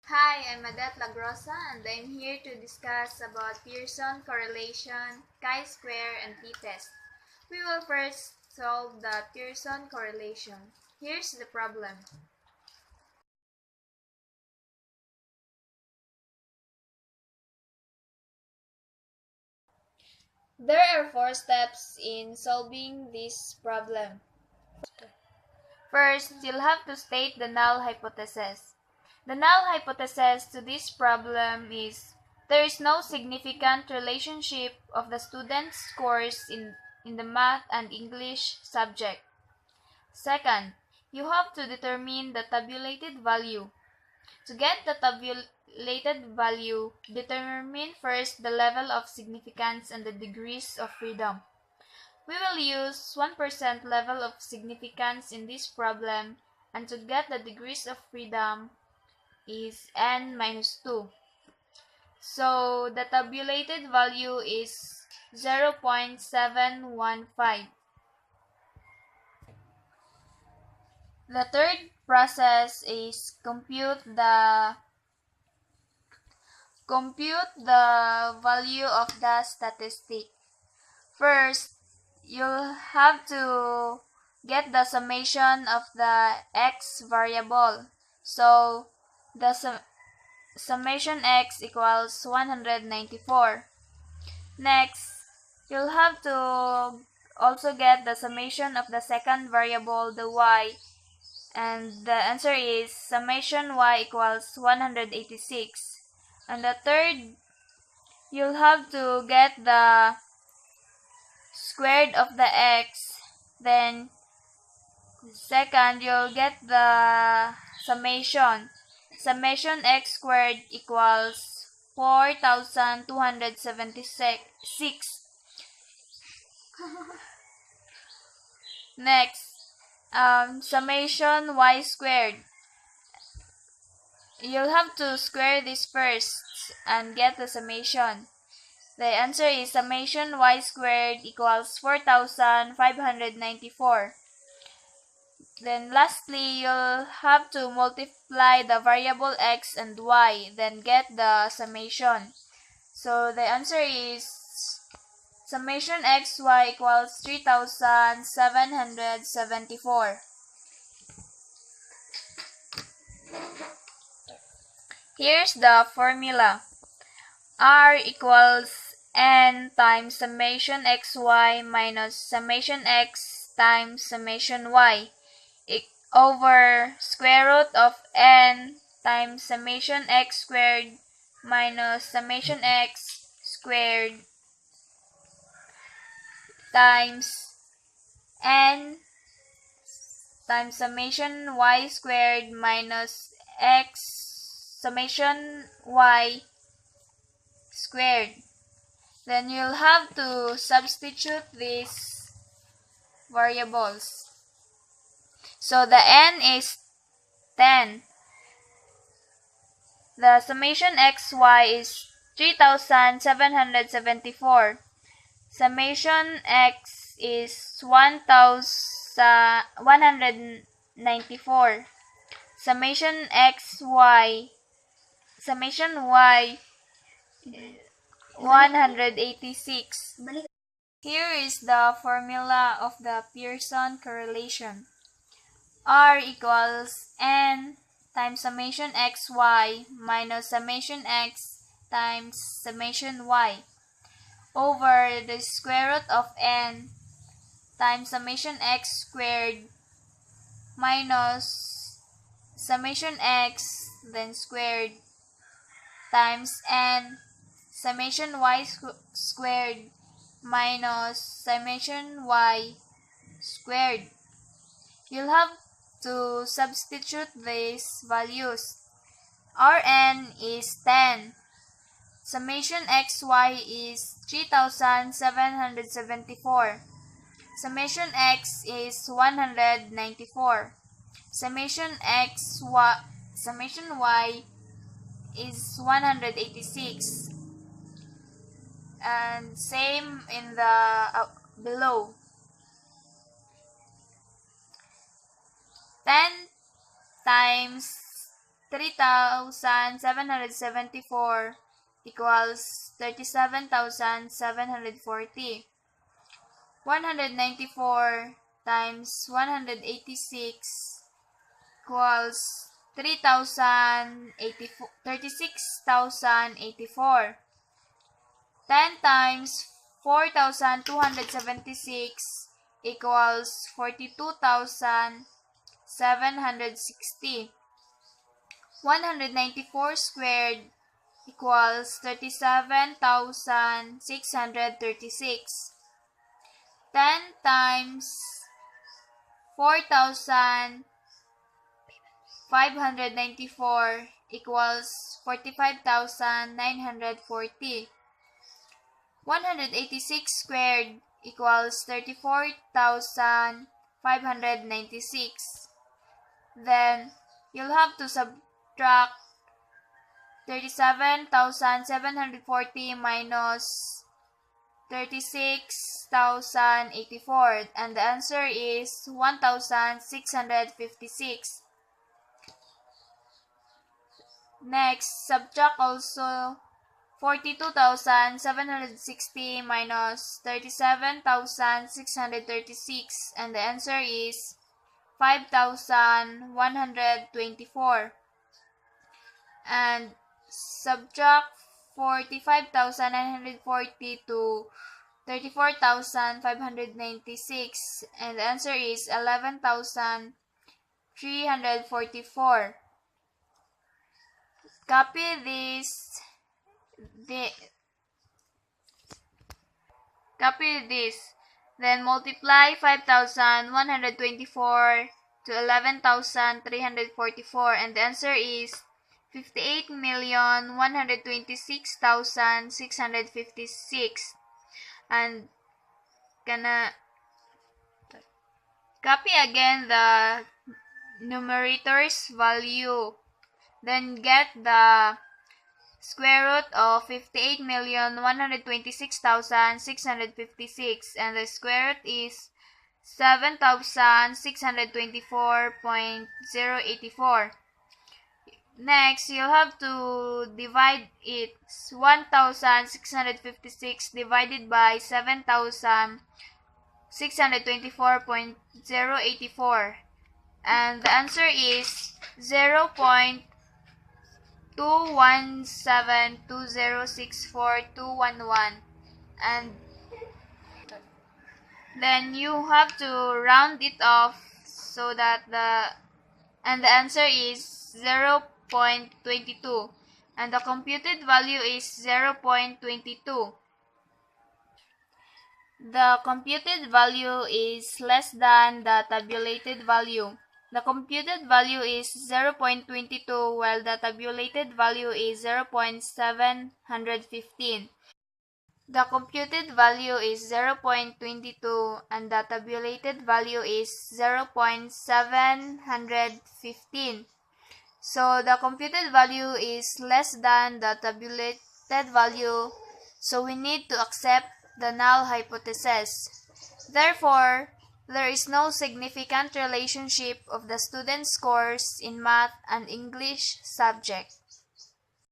Hi, I'm Madith and I'm here to discuss about Pearson correlation, chi-square, and t-test. We will first solve the Pearson correlation. Here's the problem. There are four steps in solving this problem. First, you'll have to state the null hypothesis. The null hypothesis to this problem is there is no significant relationship of the student's scores in the math and English subject. Second, you have to determine the tabulated value. To get the tabulated value, determine first the level of significance and the degrees of freedom. We will use 1% level of significance in this problem, and to get the degrees of freedom is n minus 2. So the tabulated value is 0.715. The third process is compute the value of the statistic. First, you'll have to get the summation of the x variable. So the summation x equals 194. Next, you'll have to also get the summation of the second variable, the y, and the answer is summation y equals 186. And the third, you'll have to get the squared of the x. Then second, you'll get the summation. Summation x squared equals 4,276. Next, summation y squared. You'll have to square this first and get the summation. The answer is summation y squared equals 4,594. Then lastly, you'll have to multiply the variable x and y, then get the summation. So the answer is summation xy equals 3,774. Here's the formula. R equals n times summation xy minus summation x times summation y over square root of n times summation x squared minus summation x squared times n times summation y squared minus x summation y squared. Then you'll have to substitute these variables. So the n is 10. The summation xy is 3,774. Summation x is 1,194. Summation y 186. Here is the formula of the Pearson correlation. R equals n times summation xy minus summation x times summation y over the square root of n times summation x squared minus summation x then squared times n summation y squared minus summation y squared. You'll have to substitute these values. Rn is 10. Summation xy is 3,774. Summation x is 194. Summation y is 186. And same in the below. 10 times 3,774 equals 37,740. 194 times 186 equals 36,084. 10 times 4,276 equals 42,760. 194 squared equals 37,636. 10 times 4,594 equals 45,940. 186 squared equals 34,596. Then, you'll have to subtract 37,740 minus 36,084, and the answer is 1,656. Next, subtract also 42,760 minus 37,636, and the answer is 5,124. And subtract 45,940 to 34,596, and the answer is 11,344. Copy this. Then multiply 5,124 to 11,344, and the answer is 58,126,656. And gonna copy again the numerator's value. Then get the square root of 58,126,656, and the square root is 7,624.084. Next, you'll have to divide it. 1,656 divided by 7,624.084, and the answer is 0.2172064,211, and then you have to round it off so that the answer is 0.22, and the computed value is 0.22. The computed value is less than the tabulated value. The computed value is 0.22 while the tabulated value is 0.715. The computed value is 0.22 and the tabulated value is 0.715. So the computed value is less than the tabulated value, so we need to accept the null hypothesis. Therefore, there is no significant relationship of the student's scores in math and English subject.